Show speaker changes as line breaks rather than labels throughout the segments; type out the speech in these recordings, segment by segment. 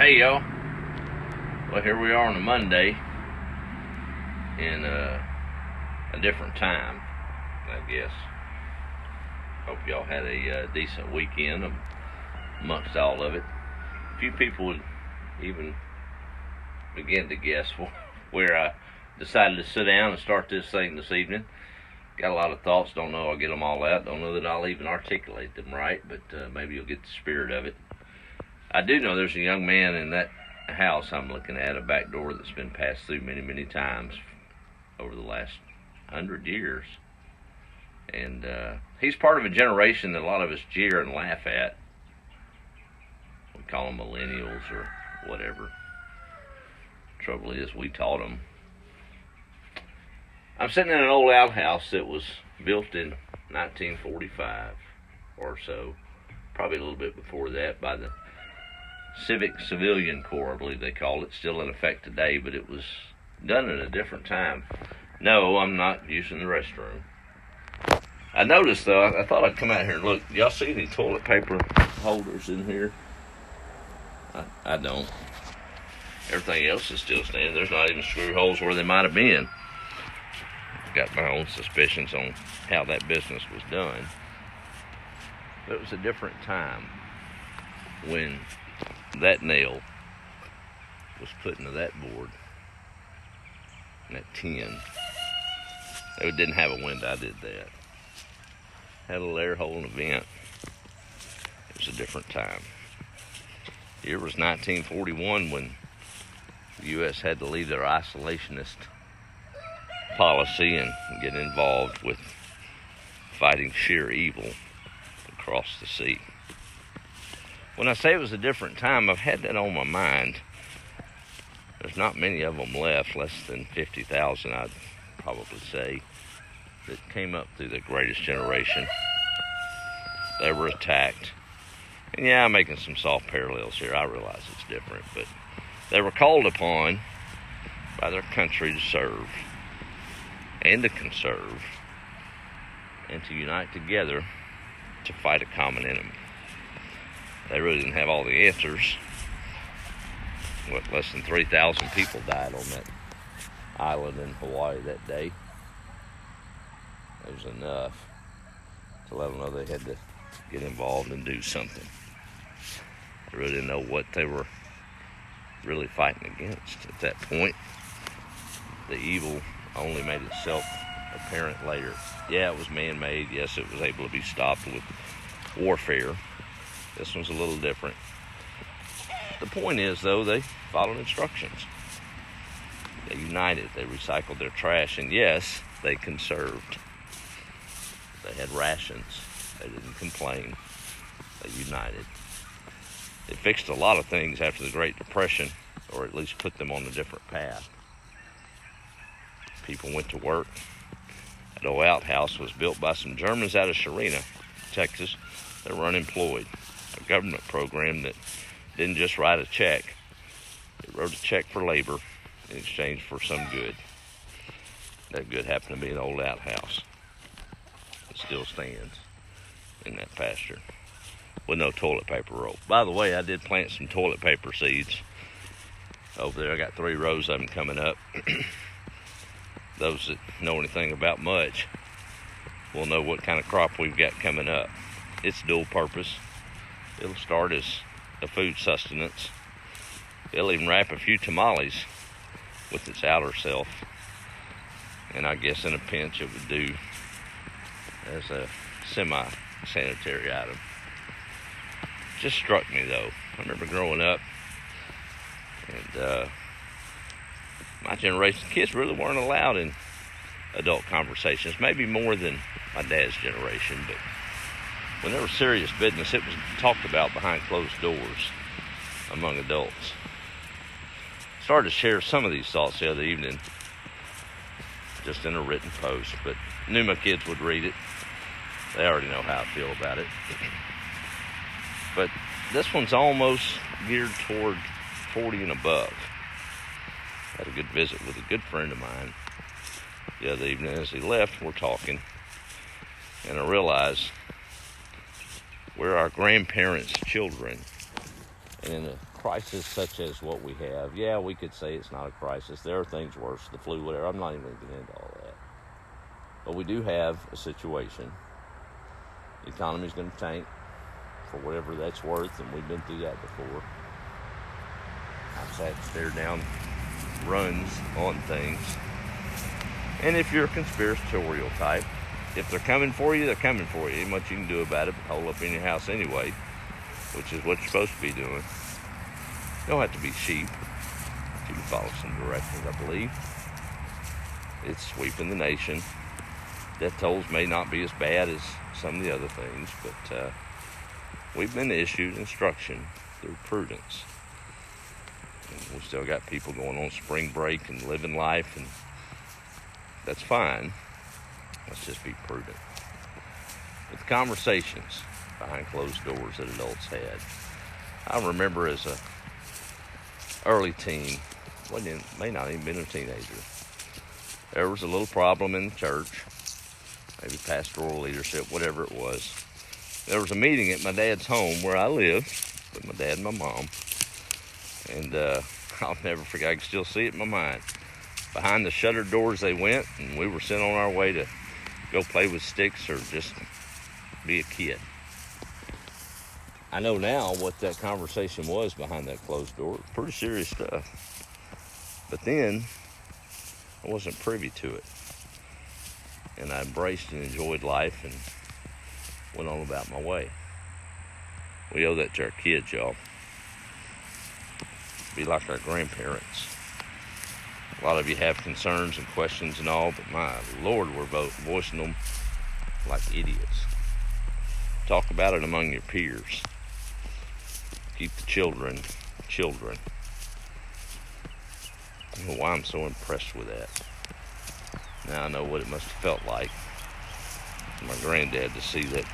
Hey y'all, well here we are on a Monday in a different time, I guess. Hope y'all had a decent weekend amongst all of it. A few people would even begin to guess where I decided to sit down and start this thing this evening. Got a lot of thoughts, don't know I'll get them all out, don't know that I'll even articulate them right, but maybe you'll get the spirit of it. I do know there's a young man in that house I'm looking at, a back door that's been passed through many, many times over the last 100 years. And he's part of a generation that a lot of us jeer and laugh at. We call them millennials or whatever. Trouble is, we taught them. I'm sitting in an old outhouse that was built in 1945 or so, probably a little bit before that, by the Civilian Corps, I believe they call it. Still in effect today, but it was done at a different time. No, I'm not using the restroom. I noticed, though, I thought I'd come out here and look. Y'all see any toilet paper holders in here? I don't. Everything else is still standing. There's not even screw holes where they might have been. I've got my own suspicions on how that business was done. But it was a different time when that nail was put into that board and that tin. It didn't have a window. I did that. Had a little air hole in the vent. It was a different time. The year was 1941 when the U.S. had to leave their isolationist policy and get involved with fighting sheer evil across the sea. When I say it was a different time, I've had that on my mind. There's not many of them left, less than 50,000, I'd probably say, that came up through the greatest generation. They were attacked. And yeah, I'm making some soft parallels here. I realize it's different, but they were called upon by their country to serve and to conserve and to unite together to fight a common enemy. They really didn't have all the answers. Less than 3,000 people died on that island in Hawaii that day. It was enough to let them know they had to get involved and do something. They really didn't know what they were really fighting against at that point. The evil only made itself apparent later. Yeah, it was man-made. Yes, it was able to be stopped with warfare. This one's a little different. The point is, though, they followed instructions. They united. They recycled their trash. And yes, they conserved. They had rations. They didn't complain. They united. They fixed a lot of things after the Great Depression, or at least put them on a different path. People went to work. That old outhouse was built by some Germans out of Sharina, Texas. They were unemployed. A government program that didn't just write a check. It wrote a check for labor in exchange for some good. That good happened to be an old outhouse. It still stands in that pasture with no toilet paper roll. By the way, I did plant some toilet paper seeds over there. I got 3 rows of them coming up. Those that know anything about much will know what kind of crop we've got coming up. It's dual purpose. It'll start as a food sustenance. It'll even wrap a few tamales with its outer self. And I guess in a pinch it would do as a semi-sanitary item. Just struck me though. I remember growing up and my generation, kids really weren't allowed in adult conversations, maybe more than my dad's generation, but when there was serious business, it was talked about behind closed doors among adults. Started to share some of these thoughts the other evening, just in a written post, but knew my kids would read it. They already know how I feel about it. But this one's almost geared toward 40 and above. Had a good visit with a good friend of mine the other evening. As he left, we're talking, and I realized we're our grandparents' children And in a crisis such as what we have, yeah, we could say it's not a crisis. There are things worse, the flu, whatever. I'm not even going to get into all that. But we do have a situation. The economy's going to tank for whatever that's worth, and we've been through that before. I've sat and stared down runs on things. And if you're a conspiratorial type, if they're coming for you, they're coming for you. Ain't much you can do about it but hole up in your house anyway, which is what you're supposed to be doing. You don't have to be sheep. You can follow some directions, I believe. It's sweeping the nation. Death tolls may not be as bad as some of the other things, but we've been issued instruction through prudence. And we've still got people going on spring break and living life, and that's fine. Let's just be prudent. With conversations behind closed doors that adults had. I remember as a early teen, may not even been a teenager, there was a little problem in the church, maybe pastoral leadership, whatever it was. There was a meeting at my dad's home where I lived with my dad and my mom, and I'll never forget, I can still see it in my mind. Behind the shuttered doors they went, and we were sent on our way to go play with sticks or just be a kid. I know now what that conversation was behind that closed door. Pretty serious stuff. But then, I wasn't privy to it. And I embraced and enjoyed life and went on about my way. We owe that to our kids, y'all. Be like our grandparents. A lot of you have concerns and questions and all, but my Lord, we're both voicing them like idiots. Talk about it among your peers. Keep the children. I don't know why I'm so impressed with that. Now I know what it must have felt like for my granddad to see that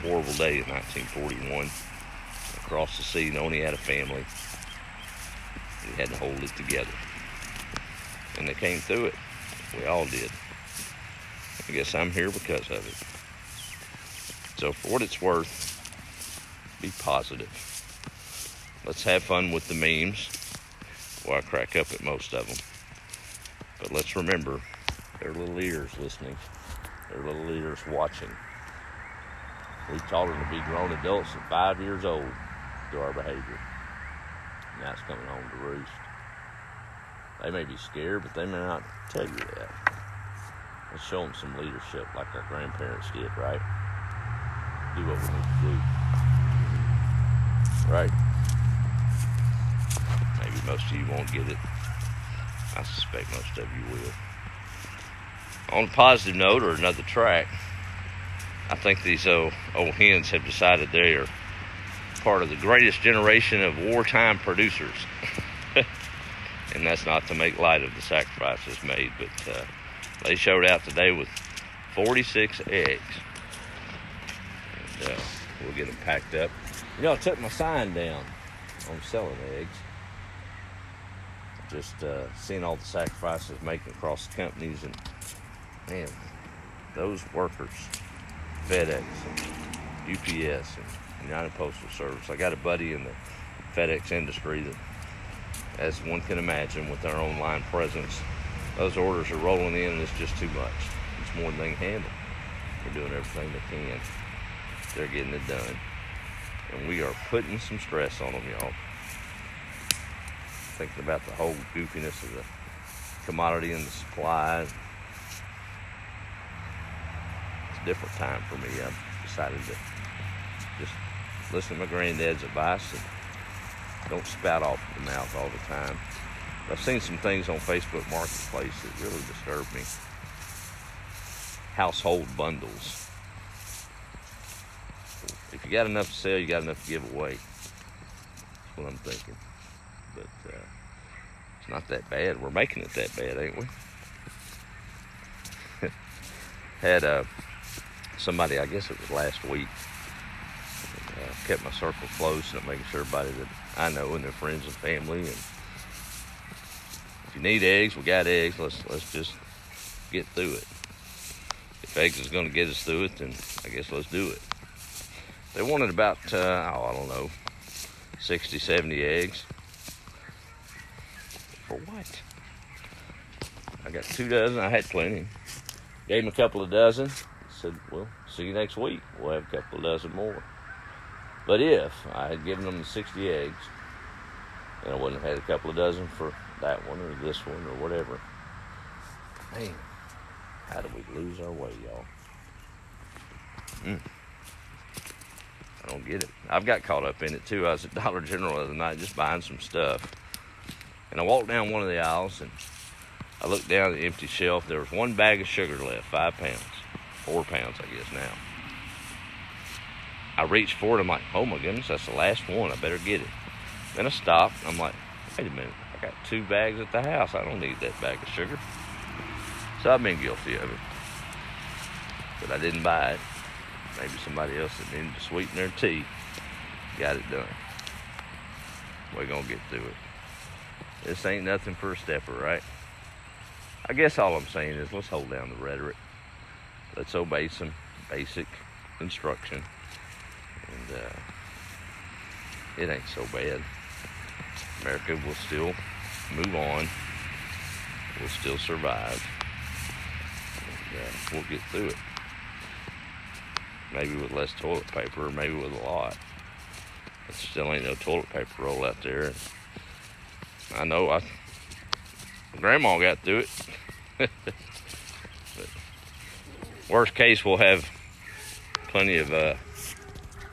horrible day in 1941 across the sea, knowing he had a family. He had to hold it together. And they came through it. We all did. I guess I'm here because of it. So for what it's worth, be positive. Let's have fun with the memes. Well, I crack up at most of them. But let's remember, there are little ears listening. There are little ears watching. We taught them to be grown adults at 5 years old through our behavior. Now it's coming home to roost. They may be scared, but they may not tell you that. Let's show them some leadership like our grandparents did, right? Do what we need to do. Right? Maybe most of you won't get it. I suspect most of you will. On a positive note, or another track, I think these old hens have decided they are part of the greatest generation of wartime producers. And that's not to make light of the sacrifices made, but they showed out today with 46 eggs. And we'll get them packed up. You know, I took my sign down on selling eggs. Just seeing all the sacrifices making across the companies, and man, those workers, FedEx and UPS and United Postal Service. I got a buddy in the FedEx industry that, as one can imagine, with their online presence, those orders are rolling in and it's just too much. It's more than they can handle. They're doing everything they can. They're getting it done. And we are putting some stress on them, y'all. Thinking about the whole goofiness of the commodity and the supply. It's a different time for me. I've decided to just listen to my granddad's advice and don't spout off the mouth all the time. I've seen some things on Facebook Marketplace that really disturb me. Household bundles. If you got enough to sell, you got enough to give away. That's what I'm thinking. But it's not that bad. We're making it that bad, ain't we? Had somebody, I guess it was last week, kept my circle close and making sure everybody that I know and their friends and family. And if you need eggs, we got eggs. Let's just get through it. If eggs is going to get us through it, then I guess let's do it. They wanted about, I don't know, 60, 70 eggs. For what? I got 2 dozen. I had plenty. Gave him a couple of dozen. Said, well, see you next week. We'll have a couple of dozen more. But if I had given them the 60 eggs, and I wouldn't have had a couple of dozen for that one or this one or whatever. Man, how do we lose our way, y'all? I don't get it. I've got caught up in it, too. I was at Dollar General the other night just buying some stuff. And I walked down one of the aisles, and I looked down at the empty shelf. There was 1 bag of sugar left, 5 pounds. 4 pounds, I guess, now. I reached for it. I'm like, oh, my goodness, that's the last one. I better get it. Then I stopped. I'm like, wait a minute. I got 2 bags at the house. I don't need that bag of sugar. So I've been guilty of it. But I didn't buy it. Maybe somebody else that needed to sweeten their tea got it done. We're going to get through it. This ain't nothing for a stepper, right? I guess all I'm saying is let's hold down the rhetoric. Let's obey some basic instruction. And it ain't so bad. America will still move on. We'll still survive. And we'll get through it. Maybe with less toilet paper, or maybe with a lot. But still ain't no toilet paper roll out there. I know Grandma got through it. But worst case, we'll have plenty of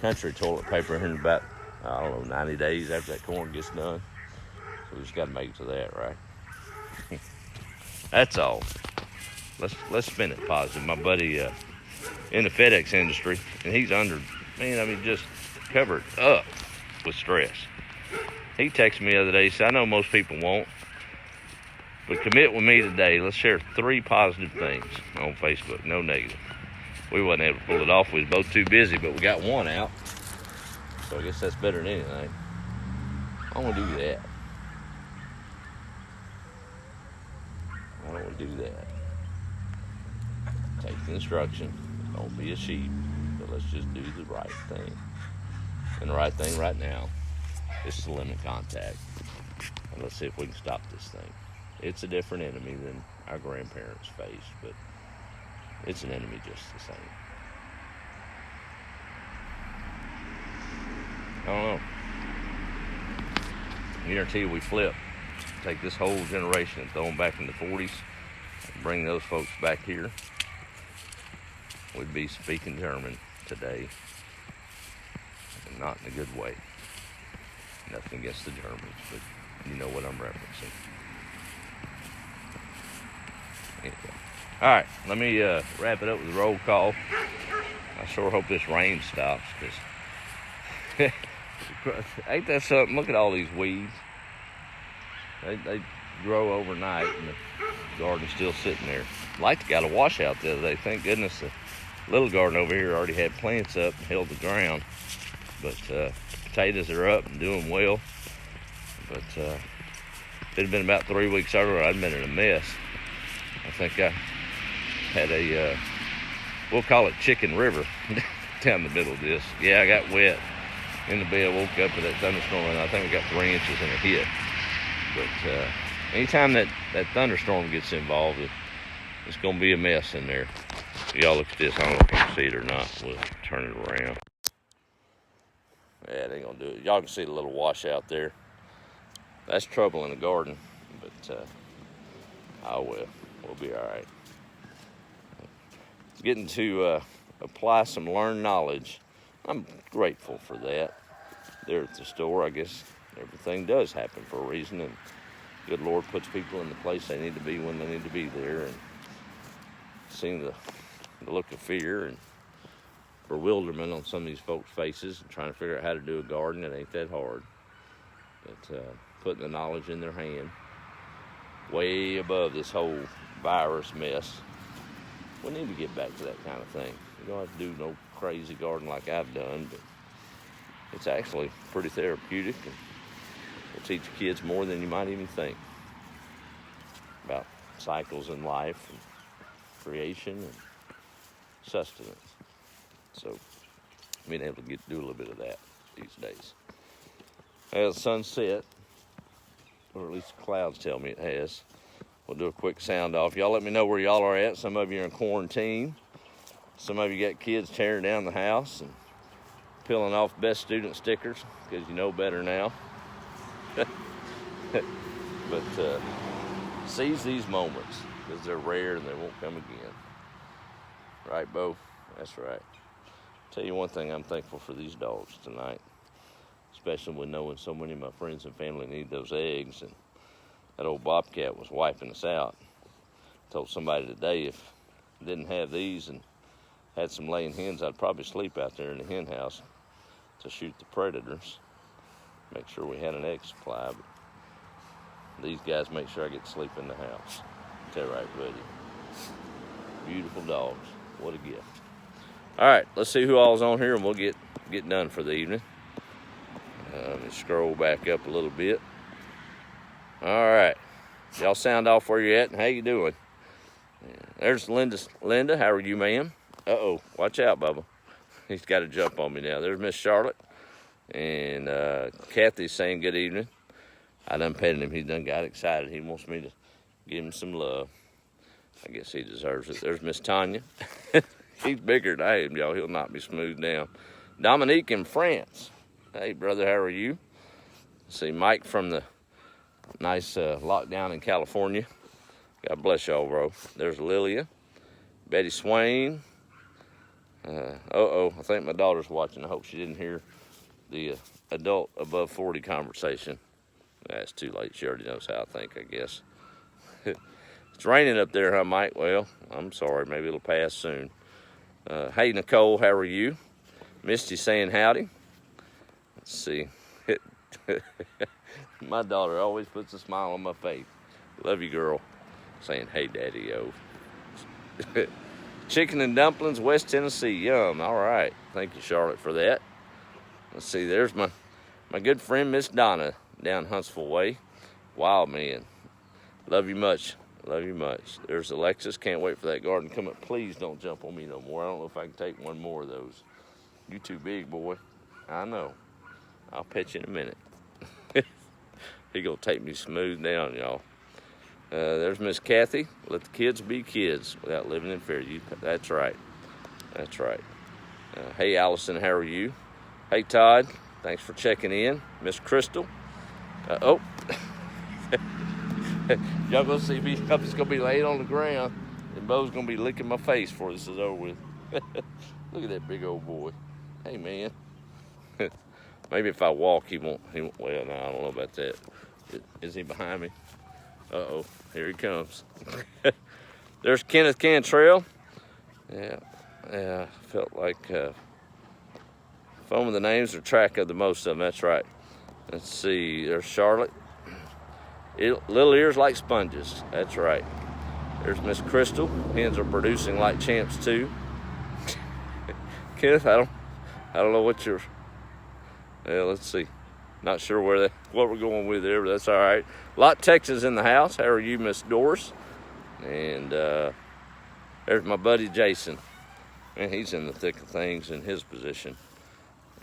country toilet paper here in about, I don't know, 90 days after that corn gets done. So we just got to make it to that, right? That's all. Let's spin it positive. My buddy in the FedEx industry, and he's just covered up with stress. He texted me the other day. He said, I know most people won't, but commit with me today. Let's share 3 positive things on Facebook, no negative. We wasn't able to pull it off. We was both too busy, but we got one out. So I guess that's better than anything. I want to do that. I don't want to do that. Take the instruction. Don't be a sheep, but let's just do the right thing. And the right thing right now is to limit contact. And let's see if we can stop this thing. It's a different enemy than our grandparents faced, but it's an enemy just the same. I don't know. I guarantee you we flip. Take this whole generation and throw them back in the 40s and bring those folks back here. We'd be speaking German today, and not in a good way. Nothing against the Germans, but you know what I'm referencing. Anyway. All right, let me wrap it up with a roll call. I sure hope this rain stops, because ain't that something? Look at all these weeds. They grow overnight, and the garden's still sitting there. Light got a washout the other day. Thank goodness the little garden over here already had plants up and held the ground. But potatoes are up and doing well. But if it had been about 3 weeks earlier, I'd been in a mess. I think I had we'll call it Chicken River down the middle of this. Yeah, I got wet in the bed, woke up with that thunderstorm, and I think I got 3 inches and a hit. But anytime that thunderstorm gets involved, it's going to be a mess in there. Y'all look at this. I don't know if you can see it or not. We'll turn it around. Yeah, it ain't going to do it. Y'all can see the little washout there. That's trouble in the garden, but oh well. We'll be all right. Getting to apply some learned knowledge. I'm grateful for that. There at the store, I guess everything does happen for a reason, and good Lord puts people in the place they need to be when they need to be there. And seeing the look of fear and bewilderment on some of these folks' faces and trying to figure out how to do a garden, it ain't that hard. But putting the knowledge in their hand, way above this whole virus mess. We need to get back to that kind of thing. You don't have to do no crazy garden like I've done, but it's actually pretty therapeutic, and will teach kids more than you might even think about cycles in life and creation and sustenance. So being able to do a little bit of that these days. Well, the sun set, or at least the clouds tell me it has. We'll do a quick sound off. Y'all let me know where y'all are at. Some of you are in quarantine. Some of you got kids tearing down the house and peeling off best student stickers because you know better now. But seize these moments because they're rare and they won't come again. Right, Bo? That's right. Tell you one thing, I'm thankful for these dogs tonight, especially when knowing so many of my friends and family need those eggs, and that old bobcat was wiping us out. Told somebody today if I didn't have these and had some laying hens, I'd probably sleep out there in the hen house to shoot the predators. Make sure we had an egg supply, but these guys make sure I get to sleep in the house. Is that right, buddy? Beautiful dogs. What a gift. All right, let's see who all's on here, and we'll get done for the evening. Let me scroll back up a little bit. All right, y'all sound off where you're at, and how you doing? There's Linda. Linda, how are you, ma'am? Uh-oh, watch out, Bubba. He's got to jump on me now. There's Miss Charlotte, and Kathy's saying good evening. I done petted him. He done got excited. He wants me to give him some love. I guess he deserves it. There's Miss Tanya. He's bigger than I am, y'all. He'll knock me smooth down. Dominique in France. Hey, brother, how are you? See Mike from the nice lockdown in California. God bless y'all, bro. There's Lilia. Betty Swain. I think my daughter's watching. I hope she didn't hear the adult above 40 conversation. That's too late. She already knows how I think, I guess. It's raining up there, huh, Mike? Well, I'm sorry. Maybe it'll pass soon. Hey, Nicole, how are you? Misty saying howdy. Let's see. My daughter always puts a smile on my face. Love you, girl. Saying, hey, daddy-o. Chicken and dumplings, West Tennessee. Yum. All right. Thank you, Charlotte, for that. Let's see. There's my good friend, Miss Donna, down Huntsville Way. Wild man. Love you much. Love you much. There's Alexis. Can't wait for that garden to come up. Please don't jump on me no more. I don't know if I can take one more of those. You too big, boy. I know. I'll pet you in a minute. He gonna take me smooth down, y'all. There's Miss Kathy. Let the kids be kids without living in fear. That's right. That's right. Hey, Allison, how are you? Hey, Todd. Thanks for checking in. Miss Crystal. Oh. Y'all gonna see me. I'm just gonna be laying on the ground, and Bo's gonna be licking my face before this is over with. Look at that big old boy. Hey, man. Maybe if I walk, he won't. Well, no, I don't know about that. Is he behind me? Uh-oh, here he comes. There's Kenneth Cantrell. Yeah, felt like foam of the names or track of the most of them. That's right. Let's see. There's Charlotte. Little ears like sponges. That's right. There's Miss Crystal. Hens are producing like champs too. Kenneth, I don't know what you're. Yeah, let's see. Not sure what we're going with there, but that's all right. Lot Texas in the house. How are you, Miss Doris? And there's my buddy Jason. Man, he's in the thick of things in his position.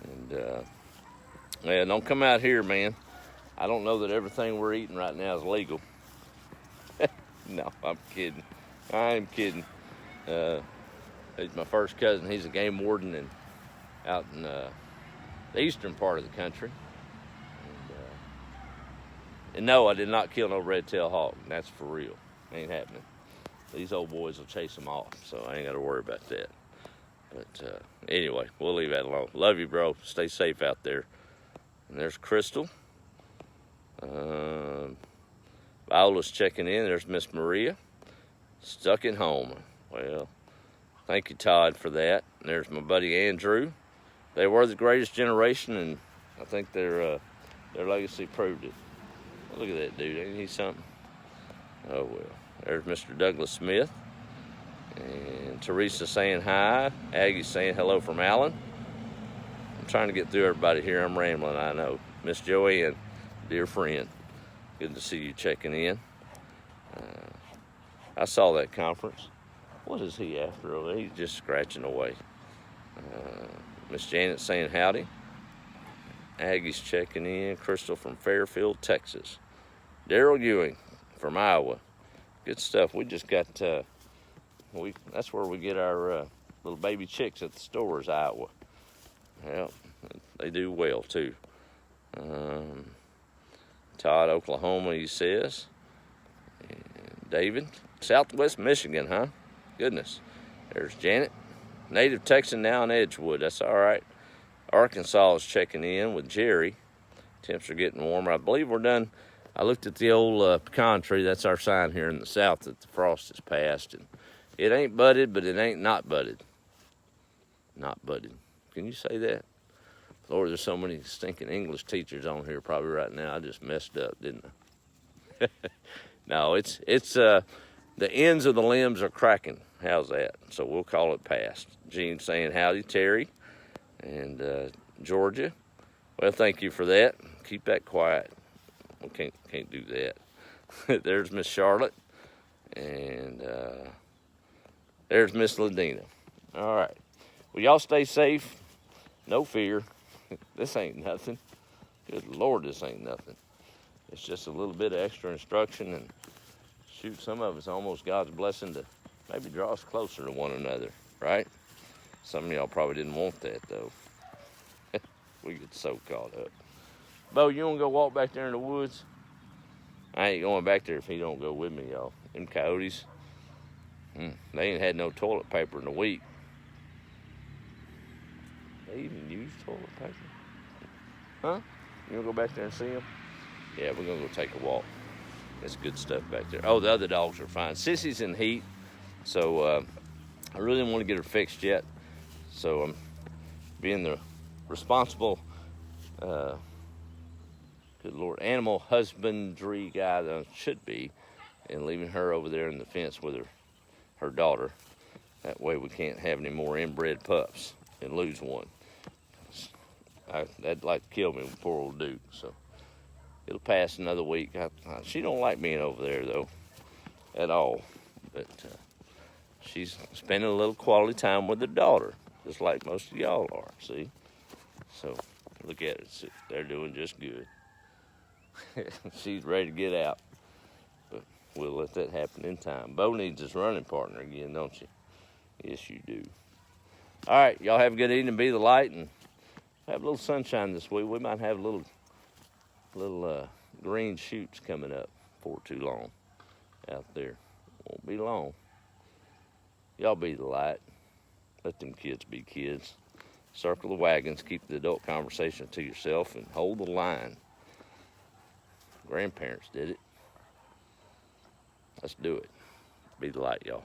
And yeah, don't come out here, man. I don't know that everything we're eating right now is legal. No, I'm kidding. I'm kidding. He's my first cousin. He's a game warden out in the eastern part of the country. And no, I did not kill no red-tailed hawk. That's for real. Ain't happening. These old boys will chase them off, so I ain't got to worry about that. But anyway, we'll leave that alone. Love you, bro. Stay safe out there. And there's Crystal. Viola's checking in. There's Miss Maria. Stuck at home. Well, thank you, Todd, for that. And there's my buddy Andrew. They were the greatest generation, and I think their legacy proved it. Look at that dude. Ain't he something? Oh, well. There's Mr. Douglas Smith. And Teresa saying hi. Aggie saying hello from Allen. I'm trying to get through everybody here. I'm rambling, I know. Miss Joanne, dear friend. Good to see you checking in. I saw that conference. What is he after over there? He's just scratching away. Miss Janet saying howdy. Aggie's checking in. Crystal from Fairfield, Texas. Daryl Ewing from Iowa. Good stuff. We just got, that's where we get our little baby chicks at the stores, Iowa. Well, they do well, too. Todd, Oklahoma, he says. And David, Southwest Michigan, huh? Goodness. There's Janet. Native Texan now in Edgewood. That's all right. Arkansas is checking in with Jerry. Temps are getting warmer. I believe we're done. I looked at the old pecan tree. That's our sign here in the south that the frost has passed. And it ain't budded, but it ain't not budded. Not budded. Can you say that? Lord, there's so many stinking English teachers on here probably right now. I just messed up, didn't I? No, it's the ends of the limbs are cracking. How's that? So we'll call it past. Gene saying howdy, Terry, and Georgia. Well, thank you for that. Keep that quiet. We can't do that. There's Miss Charlotte, and there's Miss Ladina. All right. Well, y'all stay safe. No fear. This ain't nothing. Good Lord, this ain't nothing. It's just a little bit of extra instruction, and shoot, some of it's almost God's blessing to maybe draw us closer to one another, right? Some of y'all probably didn't want that, though. We get so caught up. Bo, you want to go walk back there in the woods? I ain't going back there if he don't go with me, y'all. Them coyotes, they ain't had no toilet paper in a week. They even use toilet paper? Huh? You want to go back there and see them? Yeah, we're going to go take a walk. That's good stuff back there. Oh, the other dogs are fine. Sissy's in heat, so I really don't want to get her fixed yet. So I'm being the responsible, good Lord, animal husbandry guy that I should be, and leaving her over there in the fence with her daughter. That way we can't have any more inbred pups and lose one. That'd like to kill me with poor old Duke, so it'll pass another week. She don't like being over there, though, at all. But she's spending a little quality time with her daughter, just like most of y'all are, see? So look at it. They're doing just good. She's ready to get out, but we'll let that happen in time. Bo needs his running partner again, don't you? Yes, you do. All right, y'all have a good evening. Be the light and have a little sunshine this week. We might have little green shoots coming up before too long out there. Won't be long. Y'all be the light. Let them kids be kids. Circle the wagons. Keep the adult conversation to yourself and hold the line. Grandparents did it. Let's do it. Be the light, y'all.